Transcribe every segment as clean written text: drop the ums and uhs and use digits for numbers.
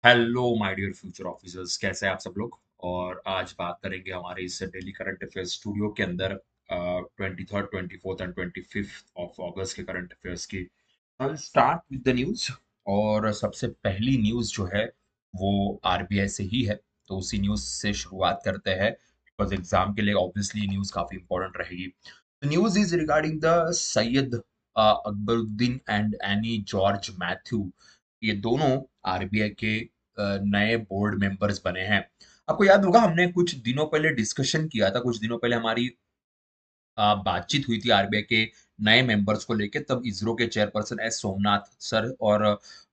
Hello my dear future officers, कैसे हैं आप सब लोग। और आज बात करेंगे हमारे इस डेली करंट अफेयर्स स्टूडियो के अंदर 23rd 24th and 25th of अगस्त के करंट अफेयर्स की। I start with the news. और सबसे पहली न्यूज जो है वो आरबीआई से ही है, तो उसी न्यूज से शुरुआत करते हैं बिकॉज एग्जाम के लिए ऑब्वियसली न्यूज काफी इंपॉर्टेंट रहेगी। The news is regarding the Syed Akbaruddin and any George Matthew. ये दोनों आरबीआई के नए बोर्ड मेंबर्स बने हैं। आपको याद होगा हमने कुछ दिनों पहले डिस्कशन किया था, कुछ दिनों पहले हमारी बातचीत हुई थी आरबीआई के नए मेंबर्स को लेके। तब इसरो के चेयरपर्सन एस सोमनाथ सर और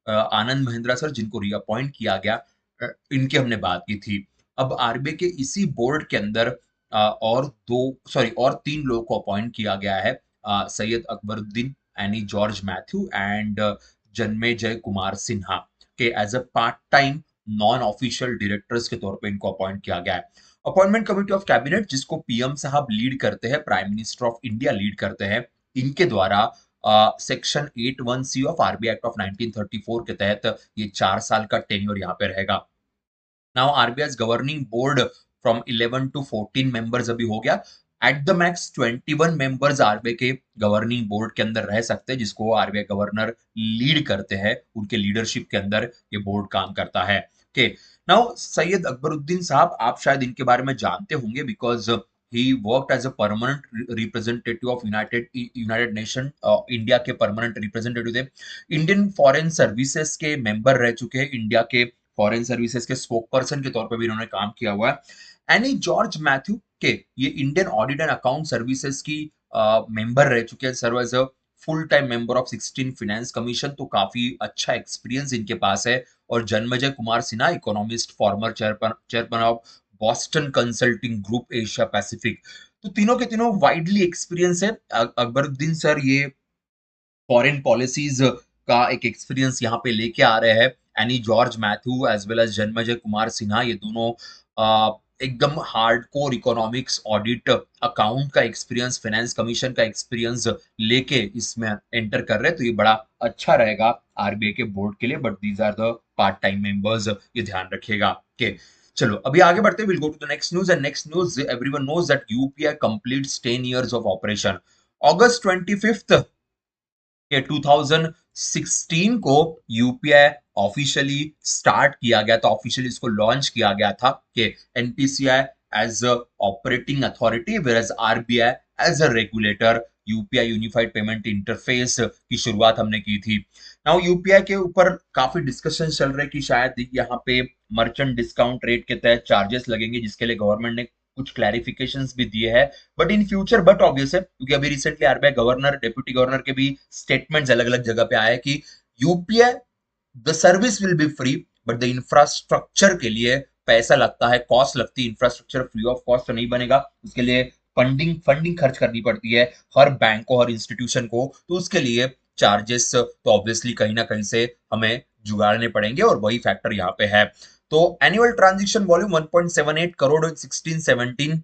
आनंद महिंद्रा सर, जिनको रीअपॉइंट किया गया, इनकी हमने बात की थी। अब आरबीआई के इसी बोर्ड के अंदर और तीन लोगों को अपॉइंट किया गया है। सैयद अकबरुद्दीन, एनी जॉर्ज मैथ्यू एंड जन्मेजय कुमार सिन्हा के as a part time non official directors के तौर पे इनको अपॉइंट किया गया है। अपॉइंटमेंट कमेटी ऑफ कैबिनेट, जिसको पीएम साहब लीड करते हैं, prime minister of India lead करते हैं, इनके द्वारा section 81C of RBI act of 1934 के तहत ये 4 साल का टेन्योर यहाँ पे रहेगा। Now RBI governing board from 11 to 14 members अभी हो गया। At the max 21 members RBI के गवर्निंग बोर्ड के अंदर रह सकते हैं, जिसको आरबीआई गवर्नर लीड करते हैं। उनके लीडरशिप के अंदर ये बोर्ड काम करता है। ओके, नाउ सैयद अकबरुद्दीन साहब, आप शायद इनके बारे में जानते होंगे because he worked as a permanent representative of United Nation. India के परमानेंट रिप्रेजेंटेटिव थे। इंडियन फॉरेन सर्विसेज के मेंबर रह चुके हैं। इंडिया के फॉरेन सर्विसेज के स्पोक पर्सन के तौर पर भी इन्होंने काम किया हुआ है। एनी जॉर्ज मैथ्यू के ये Indian audit and account services की मेंबर रह चुके हैं, serve as a full time member of 16 finance commission, तो काफी अच्छा एक्सपीरियंस इनके पास है। और Janmejay Kumar Sinha, economist, former chairman of Boston Consulting Group Asia Pacific. तो तीनों के तीनों वाइडली एक्सपीरियंस है। अकबरुद्दीन सर ये फॉरेन पॉलिसीज का एक एक्सपीरियंस यहाँ पे लेके आ रहे हैं। Annie George Mathew as well as Janmejay Kumar Sinha, ये दोनों एकदम हार्डकोर इकोनॉमिक्स, ऑडिट, अकाउंट का एक्सपीरियंस, फाइनेंस कमीशन का एक्सपीरियंस लेके इसमें एंटर कर रहे हैं। तो ये बड़ा अच्छा रहेगा आरबीआई के बोर्ड के लिए। But these are the part time members, ये ध्यान रखिएगा। ओके, चलो अभी आगे बढ़ते हैं। Will go to the next news. And next news, everyone knows that UPI completes 10 years of operation. अगस्त 25 के 2016 को यूपीआई ऑफिशियली स्टार्ट किया गया था, ऑफिशियली इसको लॉन्च किया गया था कि NPCI as a operating authority, whereas RBI as a regulator. UPI unified payment interface की शुरुआत हमने की थी। नाउ यूपीआई के ऊपर काफी डिस्कशन चल रहे कि शायद यहाँ पे मर्चेंट डिस्काउंट रेट के तहत चार्जेस लगेंगे, जिसके लिए गवर्नमेंट ने कुछ क्लैरिफिकेशंस भी दिए हैं। But in future, but obvious है क्योंकि अभी recently RBI governor, deputy governor के भी स्टेटमेंट्स अलग अलग जगह पे आए कि UPI the service will be free, but the infrastructure के लिए पैसा लगता है, कॉस्ट लगती है। इंफ्रास्ट्रक्चर फ्री ऑफ कॉस्ट तो नहीं बनेगा, उसके लिए फंडिंग फंडिंग खर्च करनी पड़ती है हर बैंक को, हर इंस्टीट्यूशन को। तो उसके लिए चार्जेस तो ऑब्वियसली कहीं ना कहीं से हमें जुगाड़ने पड़ेंगे, और वही फैक्टर यहाँ पे है। तो annual transaction volume 1.78 crore 16-17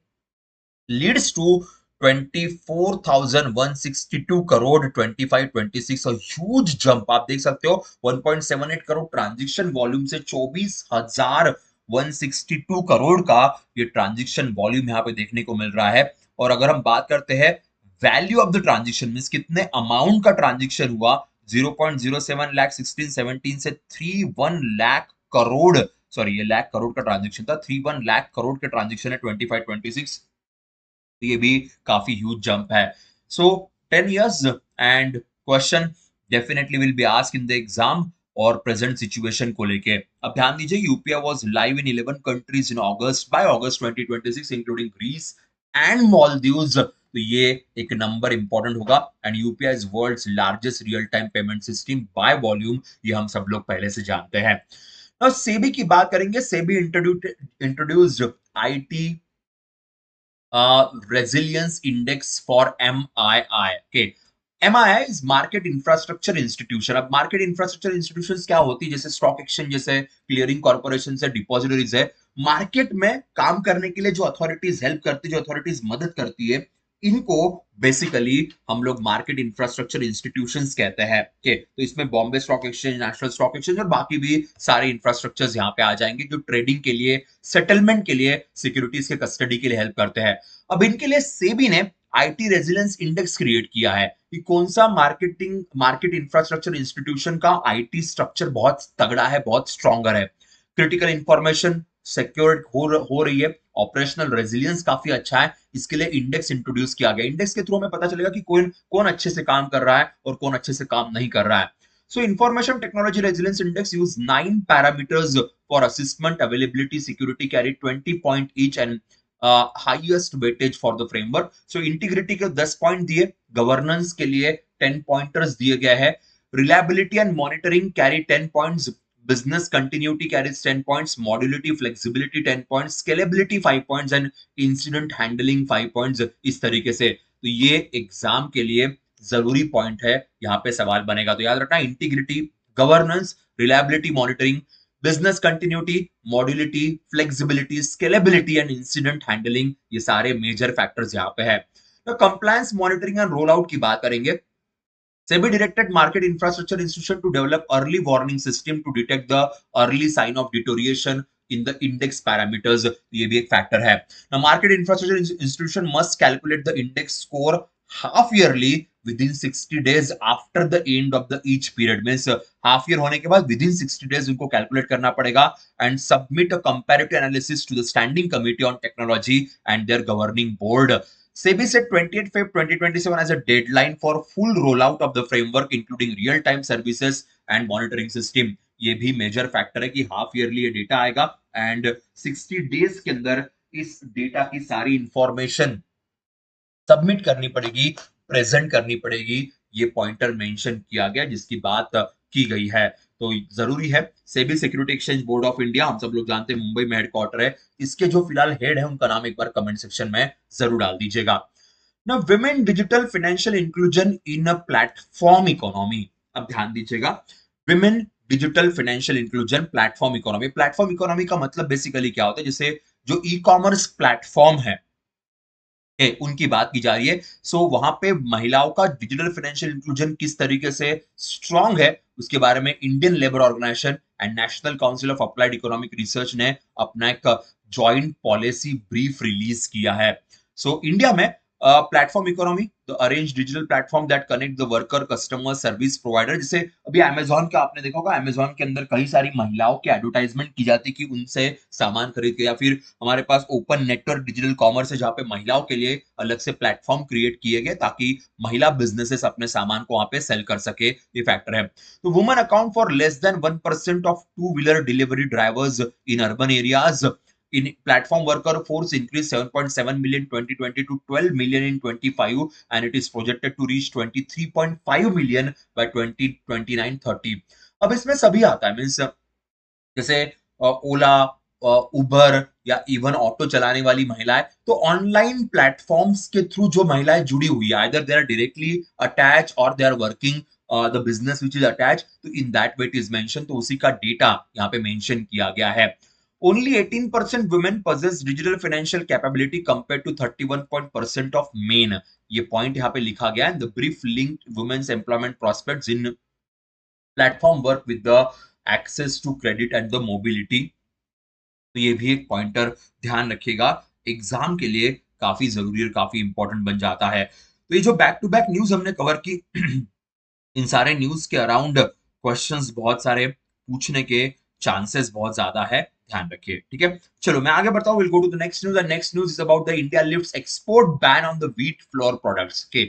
leads to 24,162 crore 25-26, huge jump आप देख सकते हो। 1.78 करोड़ ट्रांजैक्शन वॉल्यूम से 24,162 करोड़ का ये ट्रांजैक्शन वॉल्यूम यहाँ पे देखने को मिल रहा है। और अगर हम बात करते हैं value of the transaction, mean कितने अमाउंट का ट्रांजैक्शन हुआ, 0.07 लाख 16-17 से 31 लाख करोड़, सॉरी ये लाख करोड़ का ट्रांजैक्शन था, 31 लाख करोड़ के ट्रांजैक्शन है 25-26। तो ये भी काफी ह्यूज जंप है। So 10 years and question definitely will be asked in the exam और प्रेजेंट सिचुएशन को लेके। अब ध्यान दीजिए, UPI was live in 11 countries in August, by August 2026, including Greece and Maldives. तो ये एक नंबर इंपॉर्टेंट होगा। And UPI is world's largest real time payment system by volume, ये हम सब लोग पहले से जानते हैं। नाउ सेबी की बात करेंगे। SEBI introduced IT resilience index for MII. Okay, MII is market infrastructure institution. अब market infrastructure institutions क्या होती है? जैसे स्टॉक एक्सचेंज, जैसे क्लियरिंग कॉर्पोरेशन है, डिपॉजिटरीज है। मार्केट में काम करने के लिए जो अथॉरिटीज हेल्प करती है, जो अथॉरिटीज मदद करती है, इनको बेसिकली हम लोग मार्केट इंफ्रास्ट्रक्चर इंस्टीट्यूशंस कहते हैं। के तो इसमें Bombay stock exchange, national stock exchange और बाकी भी सारे इंफ्रास्ट्रक्चर्स यहाँ पे आ जाएंगे जो ट्रेडिंग के लिए, सेटलमेंट के लिए, सिक्योरिटीज के कस्टडी के लिए हेल्प करते हैं। अब इनके लिए सेबी ने आईटी रेजिलेंस इंडेक्स क्रिएट किया है कि कौन सा मार्केट इंफ्रास्ट्रक्चर इंस्टीट्यूशन का आईटी स्ट्रक्चर बहुत तगड़ा है, बहुत स्ट्रॉन्गर है, क्रिटिकल इंफॉर्मेशन सिक्योर हो रही है, ऑपरेशनल रेजिलियंस काफी अच्छा है। इसके लिए इंडेक्स इंट्रोड्यूस किया गया। इंडेक्स के थ्रू हमें पता चलेगा कि कौन कौन अच्छे से काम कर रहा है और कौन अच्छे से काम नहीं कर रहा है। So Information Technology Resilience Index use 9 parameters for assessment, availability, security, carry 20 point each and highest weightage for the framework. So integrity के 10 पॉइंट दिए, गवर्नेंस के लिए 10 पॉइंटर्स दिए गए हैं, reliability and monitoring carry 10 points, business continuity carries 10 points, modulity, flexibility 10 points, scalability 5 points and incident handling 5 points। इस तरीके से तो ये एग्जाम के लिए जरूरी पॉइंट है, यहाँ पे सवाल बनेगा तो याद रखना, integrity, governance, reliability monitoring, business continuity, modularity, flexibility, scalability and incident handling, ये सारे मेजर फैक्टर्स यहाँ पे है। तो compliance monitoring and roll out की बात करेंगे। SEBI directed Market Infrastructure Institution to develop early warning system to detect the early sign of deterioration in the index parameters। ये भी एक फैक्टर है ना। Market Infrastructure Institution must calculate the index score half yearly within 60 days after the end of the each period। means half year होने के बाद within 60 days उनको calculate करना पड़ेगा and submit a comparative analysis to the Standing Committee on Technology and their governing board। SEBI set 28 Feb 2027 as a deadline for full rollout of the framework including real time services and monitoring system। ये भी major factor है कि half yearly ये data आएगा and 60 days के अंदर इस data की सारी इंफॉर्मेशन सबमिट करनी पड़ेगी, प्रेजेंट करनी पड़ेगी। ये पॉइंटर मेंशन किया गया जिसकी बात की गई है। तो जरूरी है। SEBI security exchange board of India, हम सब लोग जानते हैं मुंबई में हेडक्वार्टर है। इसके जो फिलहाल हेड है उनका नाम एक बार कमेंट सेक्शन में जरूर डाल दीजिएगा। ना women digital financial inclusion in a platform economy. अब ध्यान दीजिएगा, women digital financial inclusion platform economy. Platform economy का मतलब बेसिकली क्या होता है, जैसे जो ई कॉमर्स प्लेटफॉर्म है उनकी बात की जा रही है। सो वहां पे महिलाओं का डिजिटल फाइनेंशियल इंक्लूजन किस तरीके से स्ट्रांग है उसके बारे में Indian Labour Organisation and National Council of Applied Economic Research ने अपना एक जॉइंट पॉलिसी ब्रीफ रिलीज किया है। सो इंडिया में platform economy, the arrange digital platform that connect the worker, customer, service provider. जैसे अभी अमेजोन का आपने देखा होगा, अमेजोन के अंदर कई सारी महिलाओं की एडवर्टाइजमेंट की जाती है कि उनसे सामान खरीद के, या फिर हमारे पास ओपन नेटवर्क डिजिटल कॉमर्स है जहां पे महिलाओं के लिए अलग से प्लेटफॉर्म क्रिएट किए गए ताकि महिला बिजनेसेस अपने सामान को वहां पे सेल कर सके। ये फैक्टर है। तो women account for less than 1% of two wheeler delivery drivers in urban areas. In platform worker force increased 7.7 million 2020 to 12 million in 25 and it is projected to reach 23.5 million by 2029-30। अब इसमें सभी आता है, means जैसे ओला, उबर या even auto चलाने वाली महिलाएं, तो ऑनलाइन प्लेटफॉर्म्स के थ्रू जो महिलाएं जुड़ी हुई है, either they are directly attach और they are working the business which is attach, तो in that way it is mention, तो उसी का डेटा यहाँ पे मेंशन किया गया है। Only 18% women possess digital financial capability compared to 31% of men। ये पॉइंट यहाँ पे लिखा गया है। The brief linked women's employment prospects in platform work with the access to credit and the mobility। तो ये भी एक पॉइंटर ध्यान रखिएगा, एग्जाम के लिए काफी जरूरी और काफी इंपॉर्टेंट बन जाता है। तो ये जो बैक टू बैक न्यूज हमने कवर की, इन सारे न्यूज के अराउंड क्वेश्चंस बहुत सारे पूछने के चांसेस बहुत ज्यादा है, ध्यान रखिए। ठीक है, चलो मैं आगे बढ़ता हूं। Will go to the next news. The next news is about the India lifts export ban on the wheat flour products. के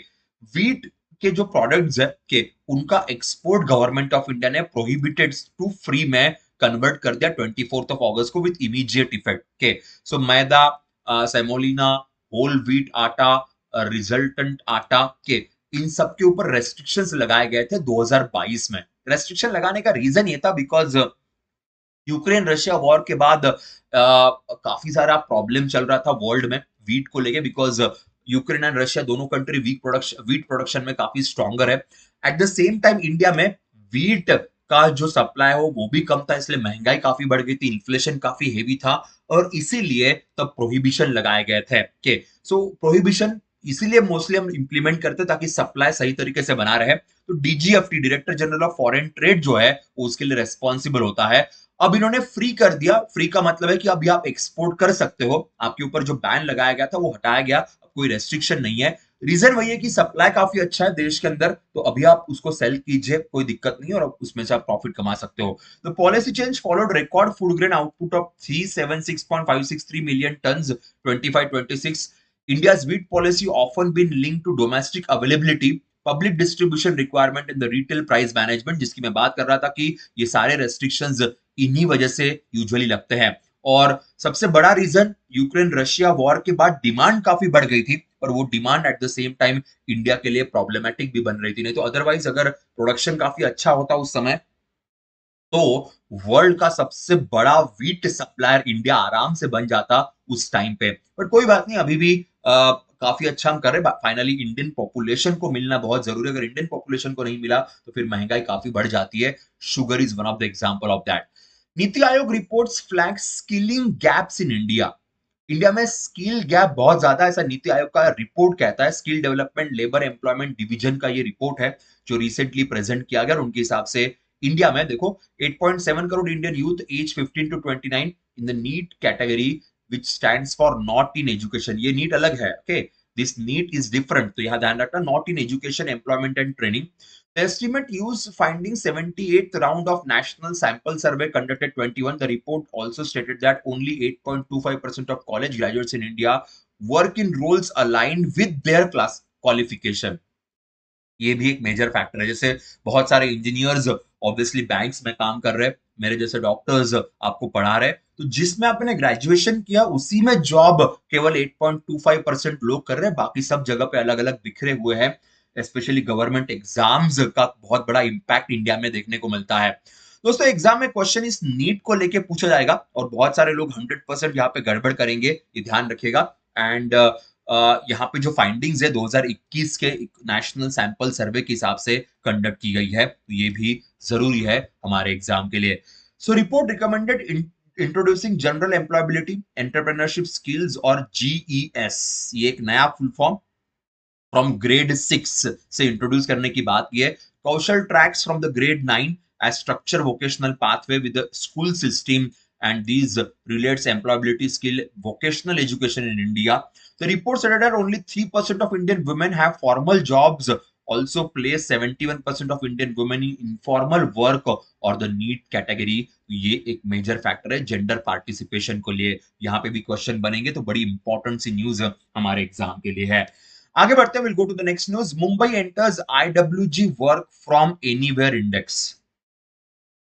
व्हीट के जो प्रोडक्ट्स है के उनका एक्सपोर्ट गवर्नमेंट ऑफ इंडिया ने प्रोहिबिटेड टू फ्री में कन्वर्ट कर दिया 24 अगस्त को विद इमीडिएट इफेक्ट। के so maida, semolina, whole wheat atta, resultant atta के इन सब के ऊपर रेस्ट्रिक्शंस लगाए गए थे 2022 में। रेस्ट्रिक्शन लगाने का रीजन ये था बिकॉज यूक्रेन रशिया वॉर के बाद काफी सारा प्रॉब्लम चल रहा था वर्ल्ड में वीट को लेके, बिकॉज यूक्रेन एंड रशिया दोनों कंट्री वीट प्रोडक्शन में काफी स्ट्रॉन्गर है। At the same time India में वीट का जो सप्लाई हो वो भी कम था, इसलिए महंगाई काफी बढ़ गई थी, इन्फ्लेशन काफी हेवी था और इसीलिए तब प्रोहिबिशन लगाए गए थे। सो प्रोहिबिशन इसीलिए मोस्टली हम इंप्लीमेंट करते हैं ताकि सप्लाई सही तरीके से बना रहे। तो DGFT, director general of foreign trade जो है, वो उसके लिए रेस्पॉन्सिबल होता है। अब इन्होंने फ्री कर दिया। फ्री का मतलब है कि अभी आप एक्सपोर्ट कर सकते हो। आपके ऊपर जो बैन लगाया गया था वो हटाया गया, अब कोई रेस्ट्रिक्शन नहीं है। रीजन वही है कि सप्लाई काफी अच्छा है देश के अंदर, तो अभी आप उसको सेल कीजिए, कोई दिक्कत नहीं है, और उसमें से आप प्रॉफिट कमा सकते हो। The policy change followed record food grain output of 376.563 million tons 25-26. India's wheat policy often been linked to domestic availability, public distribution requirement and the retail price management, जिसकी मैं बात कर रहा था कि ये सारे restrictions इन्हीं वजह से यूजुअली लगते हैं। और सबसे बड़ा रीजन, यूक्रेन रशिया वॉर के बाद डिमांड काफी बढ़ गई थी, पर वो demand at the same time India के लिए प्रॉब्लमेटिक भी बन रही थी। नहीं तो अदरवाइज अगर प्रोडक्शन काफी अच्छा होता उस समय, तो वर्ल्ड का सबसे बड़ा वीट सप्लायर इंडिया आराम से बन जाता उस टाइम पे। बट कोई बात नहीं, अभी भी काफी अच्छा हम कर रहे हैं। फाइनली इंडियन पॉपुलेशन को मिलना बहुत जरूरी है। अगर इंडियन पॉपुलेशन को नहीं मिला तो फिर महंगाई काफी बढ़ जाती है। Sugar is one of the example of that. NITI Aayog reports flag skilling gaps in India. India में स्किल गैप बहुत ज्यादा है, ऐसा नीति आयोग का रिपोर्ट कहता है। Skill development labour employment division का ये रिपोर्ट है जो रिसेंटली प्रेजेंट किया गया। और उनके हिसाब से इंडिया में देखो 8.7 crore Indian youth age 15 to 29 in the NEET category which stands for not in education. ये नीट अलग है, okay, this NEET is different, तो यहां ध्यान रखना, not in education employment and training. The estimate used finding 78th round of national sample survey conducted 21. The report also stated that only 8.25% of college graduates in India work in roles aligned with their class qualification. ये भी एक major factor है। जैसे बहुत सारे engineers obviously banks में काम कर रहे हैं, मेरे जैसे डॉक्टर्स आपको पढ़ा रहे हैं, तो जिसमें आपने ग्रेजुएशन किया उसी में जॉब केवल 8.25% लोग कर रहे हैं, बाकी सब जगह पे अलग अलग बिखरे हुए हैं। स्पेशली गवर्नमेंट एग्जाम्स का बहुत बड़ा इंपैक्ट इंडिया में देखने को मिलता है। दोस्तों एग्जाम में क्वेश्चन इस नीट को लेके पूछा जाएगा और बहुत सारे लोग 100% यहाँ पे गड़बड़ करेंगे, ये ध्यान रखिएगा। एंड यहाँ पे जो फाइंडिंग्स है 2021 के नेशनल सैंपल सर्वे के हिसाब से कंडक्ट की गई है, तो ये भी जरूरी है हमारे एग्जाम के लिए। So report recommended introducing general employability entrepreneurship skills और जीईएस, ये एक नया फुल फॉर्म फ्रॉम ग्रेड 6 से इंट्रोड्यूस करने की बात की है। Kaushal tracks from the grade 9 as structure vocational pathway with the school system, and these relates employability skill vocational education in India. The report said that only 3% of Indian women have formal jobs, also place 71% of Indian women in informal work or the NEET category. ये एक major factor है gender participation को लिए। यहाँ पे भी question बनेंगे, तो बड़ी इंपॉर्टेंट सी न्यूज हमारे एग्जाम के लिए है। आगे बढ़ते हैं, will go to the next news. Mumbai enters IWG work from anywhere index.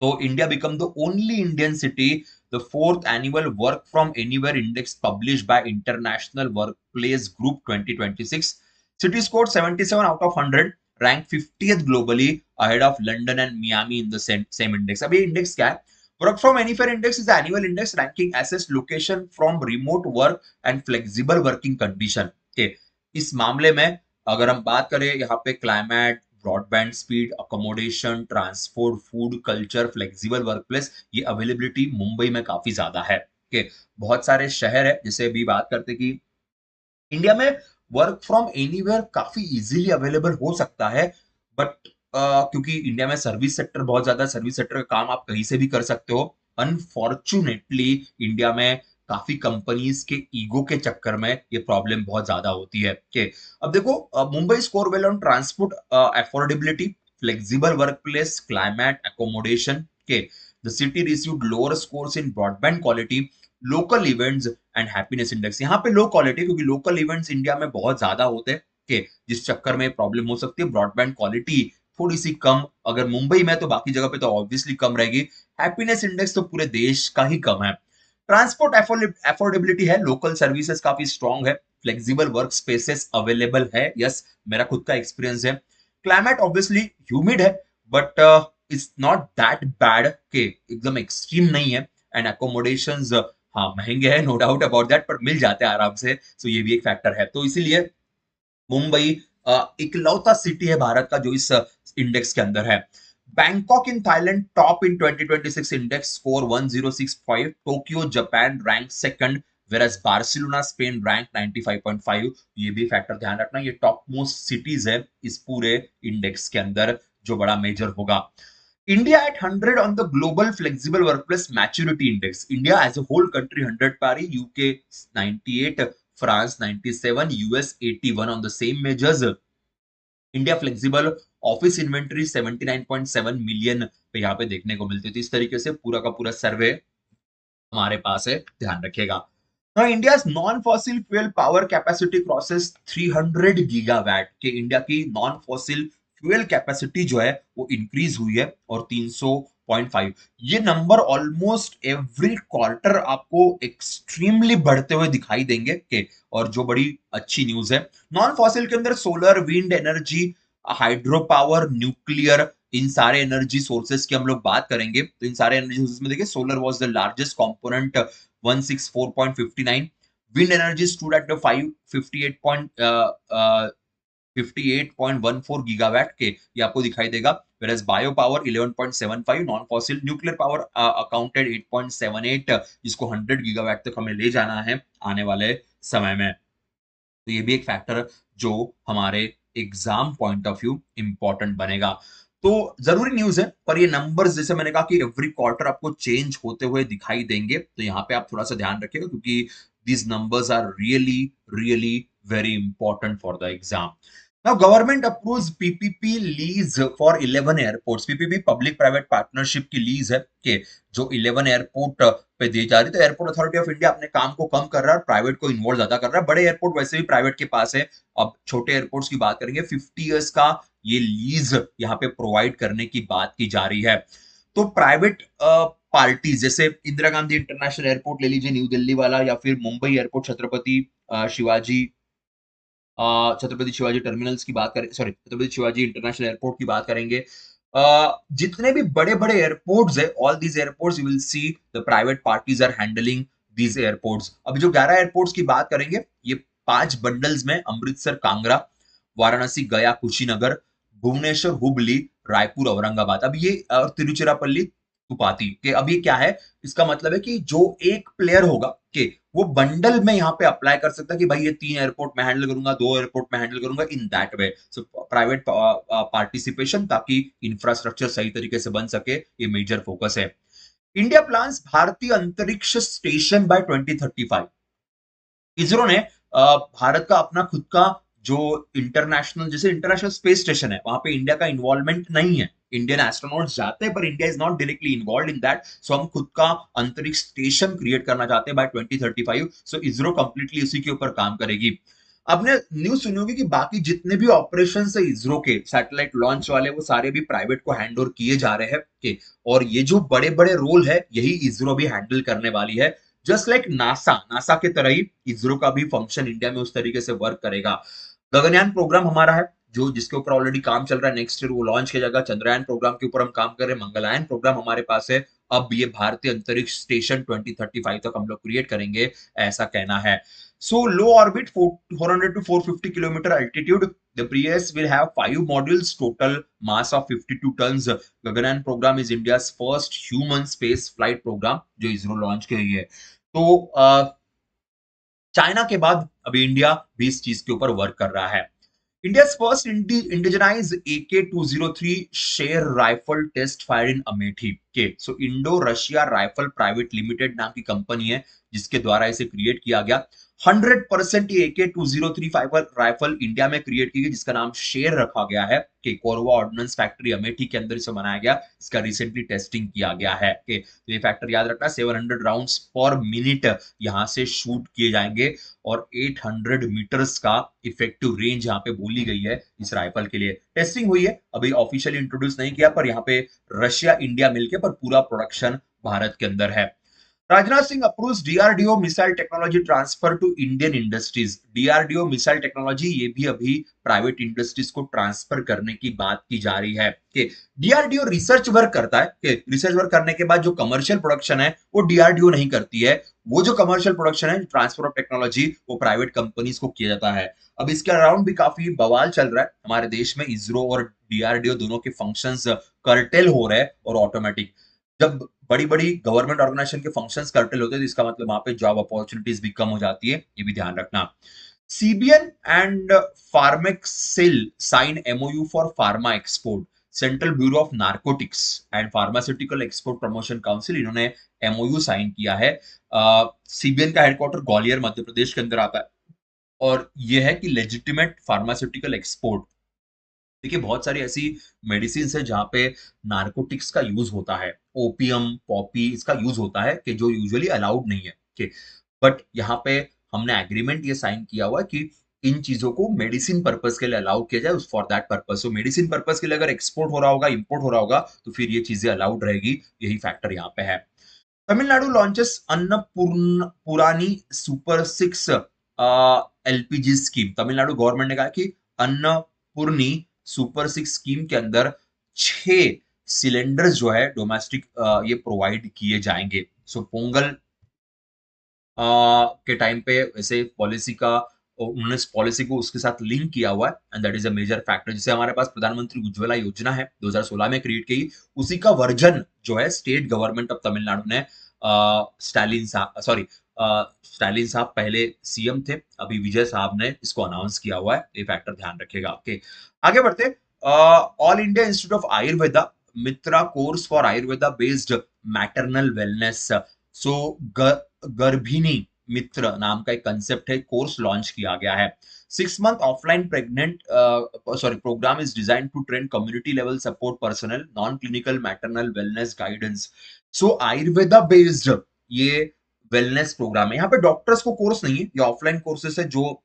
So India become the only Indian city, the fourth annual Work from Anywhere Index published by International Workplace Group 2026. City scored 77 out of 100, ranked 50th globally, ahead of London and Miami in the same index. अब ये index क्या है? Work from Anywhere Index is the annual index ranking assess location from remote work and flexible working condition. Okay. इस मामले में अगर हम बात करें यहाँ पे climate, broadband speed, accommodation, transport, food culture, flexible workplace, ये अवेलेबिलिटी मुंबई में काफी ज्यादा है। okay. बहुत सारे शहर है, जैसे अभी बात करते कि इंडिया में वर्क फ्रॉम एनीवेयर काफी इजीली अवेलेबल हो सकता है, बट क्योंकि इंडिया में सर्विस सेक्टर बहुत ज्यादा, सर्विस सेक्टर का काम आप कहीं से भी कर सकते हो। अनफॉर्चुनेटली इंडिया में काफी कंपनीज के ईगो के चक्कर में ये प्रॉब्लम बहुत ज्यादा होती है। के अब देखो, Mumbai score well on transport affordability, flexible workplace, climate, accommodation. के the city received lower scores in broadband quality, local events and happiness index. यहाँ पे लो क्वालिटी, क्योंकि लोकल इवेंट्स इंडिया में बहुत ज्यादा होते हैं, के जिस चक्कर में प्रॉब्लम हो सकती है। ब्रॉडबैंड क्वालिटी थोड़ी सी कम अगर मुंबई में, तो बाकी जगह पे तो ऑब्वियसली कम रहेगी। हैप्पीनेस इंडेक्स तो पूरे देश का ही कम है। ट्रांसपोर्ट अफोर्डेबिलिटी है, लोकल सर्विसेज काफी स्ट्रॉन्ग है, फ्लेक्सिबल वर्क स्पेसेस अवेलेबल है, यस मेरा खुद का एक्सपीरियंस है। क्लाइमेट ऑब्वियसली ह्यूमिड है, but it's not that bad, के एकदम एक्सट्रीम नहीं है। एंड अकोमोडेशंस हाँ महंगे हैं, नो डाउट अबाउट दैट, पर मिल जाते हैं आराम से, सो ये भी एक फैक्टर है। तो इसीलिए मुंबई इकलौता सिटी है भारत का जो इस इंडेक्स के अंदर है। Bangkok in Thailand top in 2026 index score 1065, Tokyo Japan rank second whereas Barcelona Spain rank 95.5। ये भी फैक्टर ध्यान रखना, ये टॉप मोस्ट सिटीज है इस पूरे इंडेक्स के अंदर, जो बड़ा मेजर होगा। India at 100 on the global flexible workplace maturity index. India as a whole country 100 pari, UK 98, France 97, US 81 on the same measures. India flexible office inventory 79.7 million पे यहाँ पे देखने को मिलती थी। इस तरीके से पूरा का पूरा सर्वे हमारे पास है, ध्यान रखिएगा। Now India's non-fossil fuel power capacity crosses 300 gigawatt के इंडिया की नॉन फॉसिल फ्यूल कैपेसिटी जो है वो इंक्रीज हुई है और 300.5। ये नंबर ऑलमोस्ट एवरी क्वार्टर आपको एक्सट्रीमली बढ़ते हुए दिखाई देंगे के, और जो बड़ी अच्छी न्यूज है। नॉन फॉसिल के अंदर solar, wind energy, hydro power, nuclear, इन सारे एनर्जी सोर्सेस की हम लोग बात करेंगे तो इन सारे एनर्जी सोर्सेस में देखिए solar was the largest component 164.59, wind energy stood at the 58.14 gigawatt के, ये आपको दिखाई देगा। whereas bio power 11.75, non fossil nuclear power accounted 8.78, जिसको 100 गीगावाट तक हमें ले जाना है आने वाले समय में। तो ये भी एक फैक्टर जो हमारे exam point of view important बनेगा। तो जरूरी न्यूज है, पर ये नंबर्स जैसे मैंने कहा कि एवरी क्वार्टर आपको चेंज होते हुए दिखाई देंगे, तो यहाँ पे आप थोड़ा सा ध्यान रखिएगा क्योंकि these numbers are really really very important for the exam. Now, government approves PPP lease for 11 airports. PPP public private partnership की लीज है कि जो 11 एयरपोर्ट पे दी जा रही। तो एयरपोर्ट अथॉरिटी ऑफ इंडिया अपने काम को कम कर रहा है और प्राइवेट को इन्वॉल्व ज्यादा कर रहा है। बड़े एयरपोर्ट वैसे भी प्राइवेट के पास है, अब छोटे एयरपोर्ट्स की बात करेंगे 50 इयर्स का ये लीज यहाँ पे प्रोवाइड करने की बात की जा रही है। तो प्राइवेट पार्टीज जैसे इंदिरा गांधी इंटरनेशनल एयरपोर्ट ले लीजिए न्यू दिल्ली वाला, या फिर मुंबई एयरपोर्ट छत्रपति शिवाजी टर्मिनल्स की बात करें, sorry Chhatrapati Shivaji international airport की बात करेंगे। जितने भी बड़े बड़े एयरपोर्ट्स है, all these airports you will see the private parties are handling these airports. अभी जो 11 एयरपोर्ट्स की बात करेंगे ये 5 बंडल्स में अमृतसर कांगड़ा, वाराणसी गया कुशीनगर, भुवनेश्वर हुबली, रायपुर औरंगाबाद, अब ये और तिरुचिरापल्ली तुपाती के। अब ये क्या है, इसका मतलब है कि जो एक प्लेयर होगा के वो बंडल में यहाँ पे अप्लाई कर सकता है कि भाई ये 3 एयरपोर्ट में हैंडल करूंगा, 2 एयरपोर्ट में हैंडल करूंगा, इन that way. So private participation ताकि इंफ्रास्ट्रक्चर सही तरीके से बन सके, ये मेजर फोकस है। इंडिया प्लान्स भारतीय अंतरिक्ष स्टेशन बाय 2035। इसरो ने भारत का अपना खुद का जो इंटरनेशनल, जैसे इंटरनेशनल स्पेस स्टेशन है वहां पे इंडिया का इन्वॉल्वमेंट नहीं है, इंडियन एस्ट्रोनॉट्स जाते हैं पर India is not directly involve in that. So हम खुद का अंतरिक्ष स्टेशन क्रिएट करना चाहते हैं बाय 2035। सो इसरो कंप्लीटली उसी के ऊपर काम करेगी। आपने न्यूज सुनी होगी कि बाकी जितने भी ऑपरेशन है इसरो के सैटेलाइट लॉन्च वाले, वो सारे भी प्राइवेट को हैंड ओवर किए जा रहे हैं और ये जो बड़े बड़े रोल है यही इसरो भी हैंडल करने वाली है। जस्ट लाइक नासा के तरह ही इसरो का भी फंक्शन इंडिया में उस तरीके से वर्क करेगा। गगनयान प्रोग्राम हमारा है जो जिसके ऊपर ऑलरेडी काम चल रहा है, नेक्स्ट ईयर वो लॉन्च किया जाएगा। चंद्रयान प्रोग्राम के ऊपर हम काम कर रहे हैं, मंगलयान प्रोग्राम हमारे पास है। अब ये भारतीय अंतरिक्ष स्टेशन 2035 तक हम लोग क्रिएट करेंगे, ऐसा कहना है। So low orbit 400 to 450 kilometer altitude. The Prius will have 5 modules, total mass of 52 tons. Gaganyaan program is India's first human space flight program जो इसरो लॉन्च की है। तो चाइना के बाद अभी इंडिया भी इस चीज के ऊपर वर्क कर रहा है। India's first indigenized AK-203 Sher rifle test fire in Amethi के। सो Indo Russia rifle private limited नाम की कंपनी है जिसके द्वारा इसे क्रिएट किया गया। 100% ये AK-203 राइफल इंडिया में क्रिएट की गई जिसका नाम शेर रखा गया है कि कोरवा ऑर्डिनेंस फैक्ट्री अमेठी के अंदर इसे बनाया गया। इसका रिसेंटली टेस्टिंग किया गया है कि तो ये फैक्टर याद रखना, 700 राउंड्स पर मिनट यहां से शूट किए जाएंगे और 800 मीटर्स का इफेक्टिव रेंज यहाँ पे बोली गई है इस राइफल के लिए। टेस्टिंग हुई है, अभी ऑफिशियली इंट्रोड्यूस नहीं किया, पर यहाँ पे रशिया इंडिया मिलके पर पूरा प्रोडक्शन भारत के अंदर है। Rajnath Singh approves DRDO missile technology transfer to Indian industries. DRDO missile technology ये भी अभी प्राइवेट इंडस्ट्रीज को ट्रांसफर करने की बात की जा रही है कि डीआरडीओ रिसर्च वर्क करता है कि रिसर्च वर्क करने के बाद जो कमर्शियल प्रोडक्शन है वो डीआरडीओ नहीं करती है। वो जो कमर्शियल प्रोडक्शन है, ट्रांसफर ऑफ टेक्नोलॉजी, वो प्राइवेट कंपनीज को किया जाता है। अब इसके अराउंड भी काफी बवाल चल रहा है हमारे देश में। इसरो और डीआरडीओ दोनों के फंक्शंस कर्टेल हो रहे हैं और ऑटोमेटिक जब बड़ी-बड़ी गवर्नमेंट ऑर्गेनाइजेशन के फंक्शंस कर्टेल होते हैं, तो इसका मतलब वहाँ पे जॉब अपॉर्चुनिटीज भी कम हो जाती है, ये भी ध्यान रखना। CBN and Pharmaxil sign MOU for pharma export. Central bureau of narcotics and pharmaceutical export promotion council, इन्होंने MOU साइन किया है। CBN का हेडक्वार्टर ग्वालियर मध्य प्रदेश के अंदर आता है, और यह है कि लेजिटिमेट फार्मास्यूटिकल एक्सपोर्ट। देखिए बहुत सारी ऐसी मेडिसिन है जहाँ पे नार्कोटिक्स का यूज होता है, ओपियम, पॉपी, इसका यूज होता है कि जो यूजुअली अलाउड नहीं है, ठीक। बट यहाँ पे हमने एग्रीमेंट ये साइन किया हुआ है कि इन चीजों को मेडिसिन पर्पस के लिए अलाउ किया जाए, for that purpose. So medicine purpose के लिए अगर एक्सपोर्ट हो रहा होगा, इंपोर्ट हो रहा होगा, तो फिर ये चीजें अलाउड रहेगी, यही फैक्टर यहाँ पे है। तमिलनाडु लॉन्चेस अन्नपूर्ण पुरानी super 6 LPG scheme. Tamil Nadu government ने कहा कि अन्नपूर्णी सुपर 6 स्कीम के अंदर 6 सिलेंडर्स जो है डोमेस्टिक ये प्रोवाइड किए जाएंगे। सो पोंगल के टाइम पे ऐसे पॉलिसी का उन्होंने इस पॉलिसी को उसके साथ लिंक किया हुआ है, and that is a major factor. जैसे हमारे पास प्रधानमंत्री उज्ज्वला योजना है 2016 में क्रिएट की, उसी का वर्जन जो है स्टेट गवर्नमेंट ऑफ तमिलनाडु ने स्टालिन साहब पहले सीएम थे, अभी विजय साहब ने इसको अनाउंस किया हुआ है, ये फैक्टर ध्यान रखिएगा आपके। आगे बढ़ते, all India institute of Ayurveda Mitra course for Ayurveda based maternal wellness. So Garbhini Mitra नाम का एक कंसेप्ट है, कोर्स लॉन्च किया गया है। 6 month offline pregnant program is design to train community level support personnel non clinical maternal wellness guidance. So Ayurveda based ये wellness program है। यहाँ पे डॉक्टर्स को कोर्स नहीं है, ये ऑफलाइन कोर्सेस है जो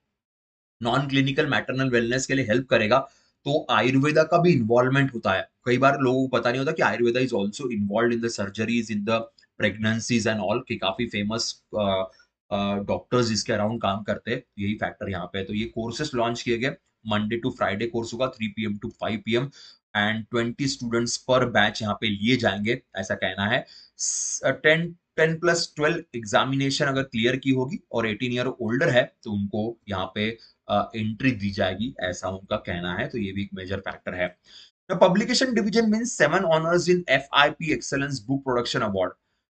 नॉन क्लिनिकल मैटरनल वेलनेस के लिए हेल्प करेगा। तो आयुर्वेदा का भी इन्वॉल्वमेंट होता है, कई बार लोगों को पता नहीं होता कि Ayurveda is also involve in the surgeries, in the pregnancies and all, कि काफी फेमस डॉक्टर्स इसके अराउंड काम करते हैं, यही फैक्टर यहाँ पे है। तो ये कोर्सेस लॉन्च किए गए, मंडे टू फ्राइडे कोर्स होगा 3 PM to 5 PM, and 20 students पर बैच यहाँ पे लिए जाएंगे, ऐसा कहना है। 10+12 एग्जामिनेशन अगर क्लियर की होगी और 18 ईयर ओल्डर है तो उनको यहाँ पे एंट्री दी जाएगी, ऐसा उनका कहना है, तो ये भी एक मेजर फैक्टर है। The publication division means 7 honors in FIP Excellence Book Production Award.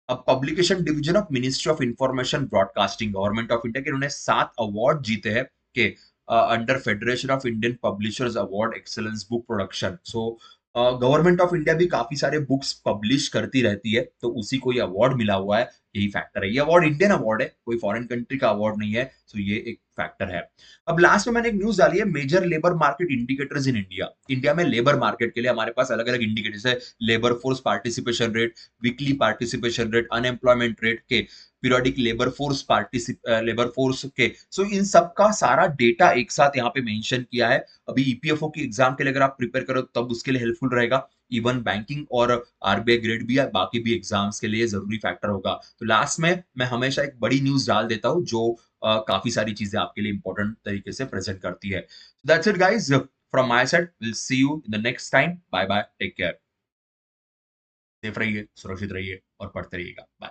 अब publication division of ministry of information broadcasting government of India के, उन्होंने 7 अवार्ड जीते हैं के under federation of Indian publishers award excellence book production. So government of India भी काफी सारे books publish करती रहती है, तो उसी को ये अवार्ड मिला हुआ है, यही फैक्टर है। ये अवार्ड इंडियन अवार्ड है, कोई फॉरेन कंट्री का अवार्ड नहीं है, तो ये एक फैक्टर है। अब लास्ट में मैंने एक न्यूज डाली है, major labour market indicators in India. India में लेबर मार्केट के लिए हमारे पास अलग अलग इंडिकेटर्स है, labour force participation rate, weekly participation rate, unemployment rate के, पीरियोडिक लेबर फोर्स के। सो इन सब का सारा डेटा एक साथ यहाँ पे मेंशन किया है। अभी ईपीएफओ की एग्जाम के लिए अगर आप प्रिपेयर करो तब उसके लिए हेल्पफुल रहेगा, इवन बैंकिंग और आरबीआई ग्रेड भी है, बाकी भी एग्जाम्स के लिए जरूरी फैक्टर होगा। तो लास्ट में मैं हमेशा एक बड़ी न्यूज डाल देता हूँ जो काफी सारी चीजें आपके लिए इंपॉर्टेंट तरीके से प्रेजेंट करती है। That's it guys from my side, will see you in the next time, bye bye, take care, safe रहिए, सुरक्षित रहिए और पढ़ते रहिएगा, बाय।